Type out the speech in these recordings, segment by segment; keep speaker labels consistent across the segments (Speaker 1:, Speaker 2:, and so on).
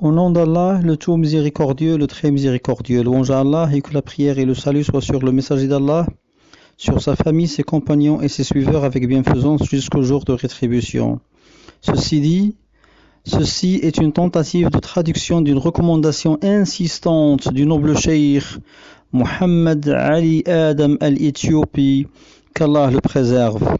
Speaker 1: Au nom d'Allah, le tout miséricordieux, le très miséricordieux. Louange à Allah et que la prière et le salut soient sur le messager d'Allah, sur sa famille, ses compagnons et ses suiveurs avec bienfaisance jusqu'au jour de rétribution. Ceci est une tentative de traduction d'une recommandation insistante du noble cheikh Muhammad Ali Adam al-Éthiopie, qu'Allah le préserve.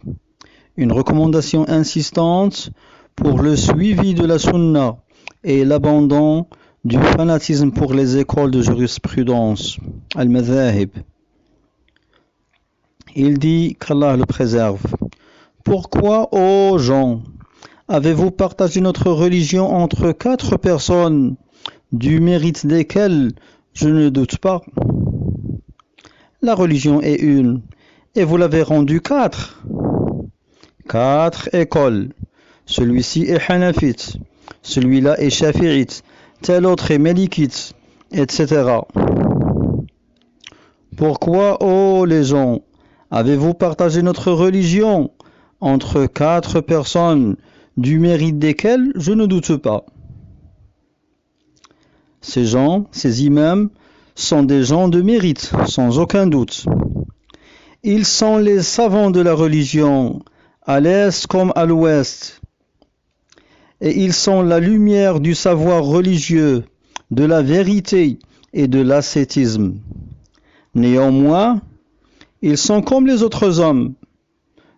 Speaker 1: Une recommandation insistante pour le suivi de la sunna et l'abandon du fanatisme pour les écoles de jurisprudence, al-madhahib. Il dit qu'Allah le préserve. Pourquoi, ô gens, avez-vous partagé notre religion entre 4 personnes, du mérite desquelles je ne doute pas? La religion est une, et vous l'avez rendue 4. 4 écoles. Celui-ci est hanafite, celui-là est shafi'ite, tel autre est malikite, etc. Pourquoi, ô les gens, avez-vous partagé notre religion entre 4 personnes, du mérite desquelles je ne doute pas? Ces gens, ces imams, sont des gens de mérite, sans aucun doute. Ils sont les savants de la religion, à l'est comme à l'ouest. Et ils sont la lumière du savoir religieux, de la vérité et de l'ascétisme. Néanmoins, ils sont comme les autres hommes.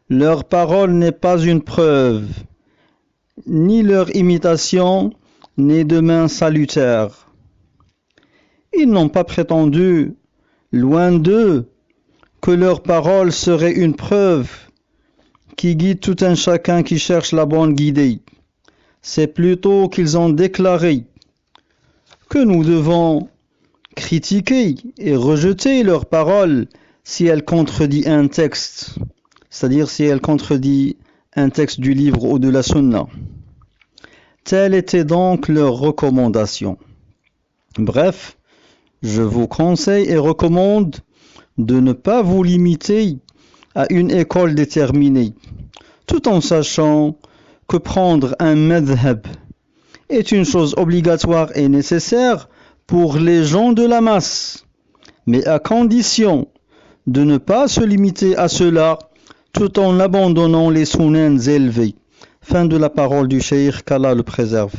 Speaker 1: Leur parole n'est pas une preuve, ni leur imitation n'est de main salutaire. Ils n'ont pas prétendu, loin d'eux, que leur parole serait une preuve qui guide tout un chacun qui cherche la bonne guidée. C'est plutôt qu'ils ont déclaré que nous devons critiquer et rejeter leur parole si elle contredit un texte, c'est-à-dire si elle contredit un texte du livre ou de la sunna. Telle était donc leur recommandation. Bref, je vous conseille et recommande de ne pas vous limiter à une école déterminée, tout en sachant que prendre un madhhab est une chose obligatoire et nécessaire pour les gens de la masse, mais à condition de ne pas se limiter à cela tout en abandonnant les sunans élevés. Fin de la parole du cheikh, qu'Allah le préserve.